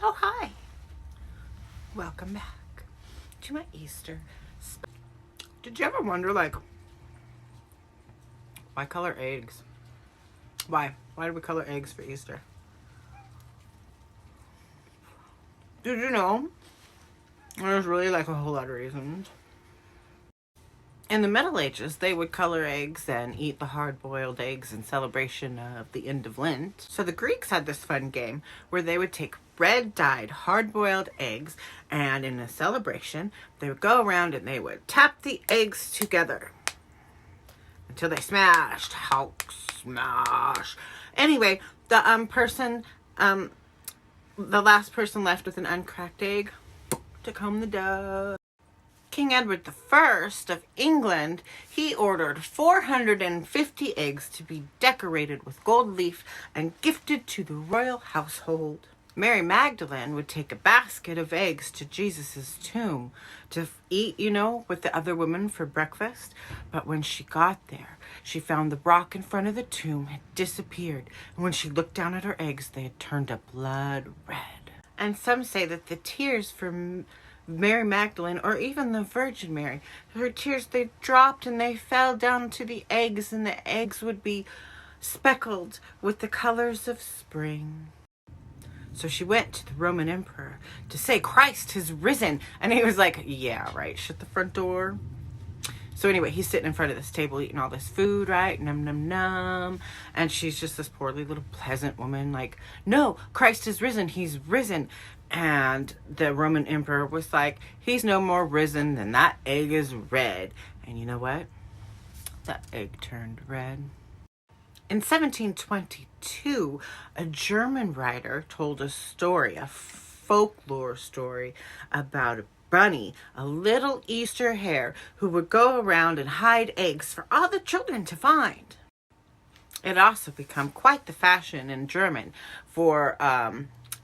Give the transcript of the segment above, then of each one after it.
Oh, hi. Welcome back to my Easter. Did you ever wonder, like, why color eggs? Why? Why do we color eggs for Easter? Did you know there's really like a whole lot of reasons? In the Middle Ages, they would color eggs and eat the hard-boiled eggs in celebration of the end of Lent. So the Greeks had this fun game where they would take red-dyed hard-boiled eggs, and in a celebration, they would go around and they would tap the eggs together until they smashed. Hulk smash. Anyway, the last person left with an uncracked egg took home the dough. King Edward I of England, he ordered 450 eggs to be decorated with gold leaf and gifted to the royal household. Mary Magdalene would take a basket of eggs to Jesus' tomb to eat, with the other women for breakfast. But when she got there, she found the rock in front of the tomb had disappeared. And when she looked down at her eggs, they had turned a blood red. And some say that the tears from Mary Magdalene, or even the Virgin Mary, her tears, they dropped and they fell down to the eggs, and the eggs would be speckled with the colors of spring. So she went to the Roman emperor to say, "Christ has risen." And he was like, "Yeah, right, shut the front door." So anyway, he's sitting in front of this table eating all this food, right? Num, num, num. And she's just this poorly little pleasant woman like, "No, Christ has risen. He's risen." And the Roman emperor was like, "He's no more risen than that egg is red." And you know what? That egg turned red. In 1722, a German writer told a story, a folklore story, about a bunny, a little Easter hare, who would go around and hide eggs for all the children to find. It also become quite the fashion in German for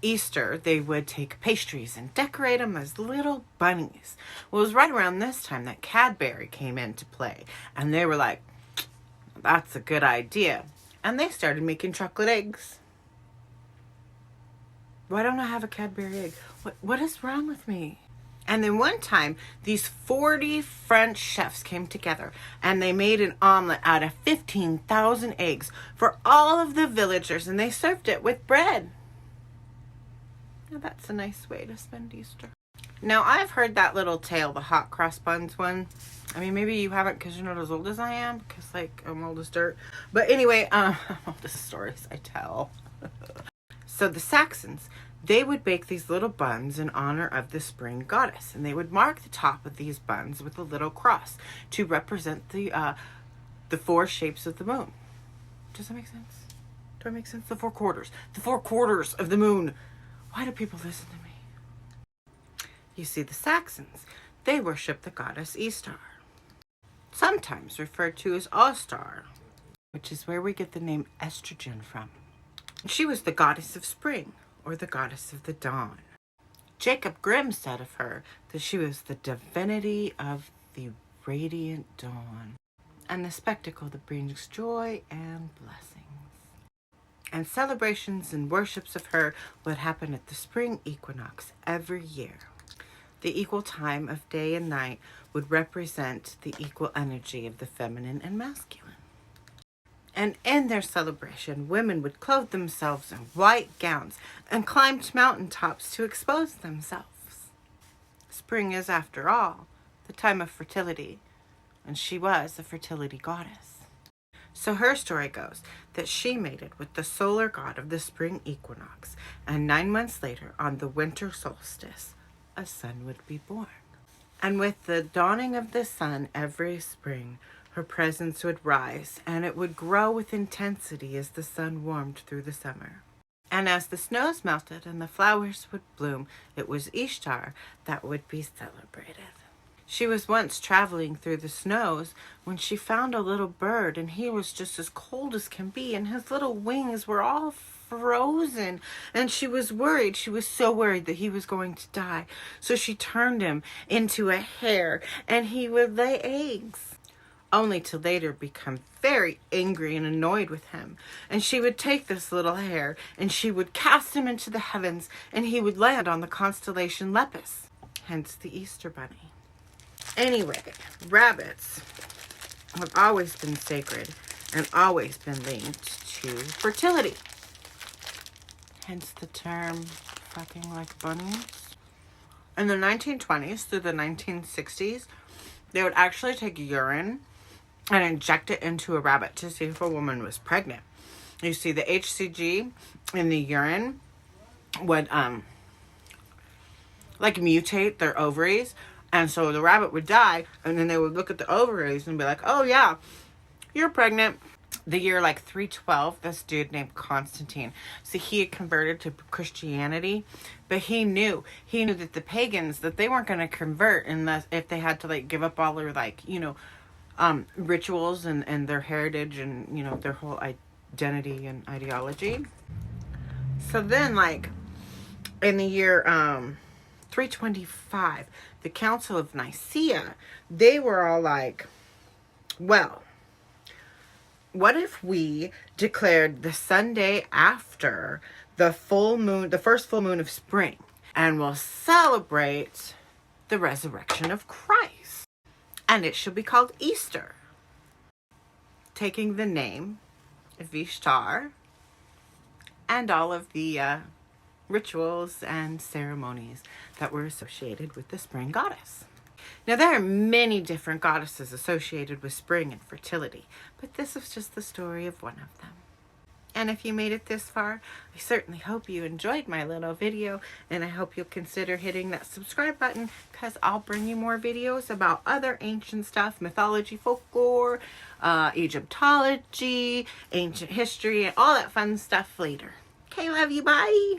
Easter. They would take pastries and decorate them as little bunnies. Well, it was right around this time that Cadbury came into play, and they were like, "That's a good idea." And they started making chocolate eggs. Why don't I have a Cadbury egg? What is wrong with me? And then one time, these 40 French chefs came together and they made an omelet out of 15,000 eggs for all of the villagers, and they served it with bread. Now that's a nice way to spend Easter. Now, I've heard that little tale, the hot cross buns one. I mean, maybe you haven't because you're not as old as I am, because, I'm old as dirt. But anyway, all the stories I tell. So the Saxons, they would bake these little buns in honor of the spring goddess, and they would mark the top of these buns with a little cross to represent the four shapes of the moon. Does that make sense? Do I make sense? The four quarters. The four quarters of the moon. Why do people listen to me? You see, the Saxons, they worship the goddess Eostre, sometimes referred to as Eostre, which is where we get the name estrogen from. She was the goddess of spring, or the goddess of the dawn. Jacob Grimm said of her that she was the divinity of the radiant dawn, and the spectacle that brings joy and blessings. And celebrations and worships of her would happen at the spring equinox every year. The equal time of day and night would represent the equal energy of the feminine and masculine. And in their celebration, women would clothe themselves in white gowns and climb to mountaintops to expose themselves. Spring is, after all, the time of fertility, and she was a fertility goddess. So her story goes that she mated with the solar god of the spring equinox, and 9 months later, on the winter solstice, a son would be born. And with the dawning of the sun every spring, her presence would rise, and it would grow with intensity as the sun warmed through the summer. And as the snows melted and the flowers would bloom, it was Eostre that would be celebrated. She was once traveling through the snows when she found a little bird, and he was just as cold as can be, and his little wings were all frozen, and she was worried. She was so worried that he was going to die. So she turned him into a hare, and he would lay eggs. only to later become very angry and annoyed with him. And she would take this little hare and she would cast him into the heavens, and he would land on the constellation Lepus, hence the Easter Bunny. Anyway, rabbits have always been sacred and always been linked to fertility, hence the term fucking like bunnies. In the 1920s through the 1960s, they would actually take urine and inject it into a rabbit to see if a woman was pregnant. You see, the HCG in the urine would like mutate their ovaries, and so the rabbit would die, and then they would look at the ovaries and be like, oh yeah, you're pregnant. The year like 312, this dude named Constantine, so he had converted to Christianity, but he knew that the pagans, that they weren't going to convert unless if they had to like give up all their like, you know, rituals and their heritage and, you know, their whole identity and ideology. So then, like in the year 325, the Council of Nicaea, they were all like, well, what if we declared the Sunday after the full moon, the first full moon of spring, and we'll celebrate the resurrection of Christ, and it should be called Easter, taking the name of Eostre and all of the rituals and ceremonies that were associated with the spring goddess. Now, there are many different goddesses associated with spring and fertility, but this is just the story of one of them. And if you made it this far, I certainly hope you enjoyed my little video, and I hope you'll consider hitting that subscribe button, because I'll bring you more videos about other ancient stuff, mythology, folklore, Egyptology, ancient history, and all that fun stuff later. Okay, love you, bye!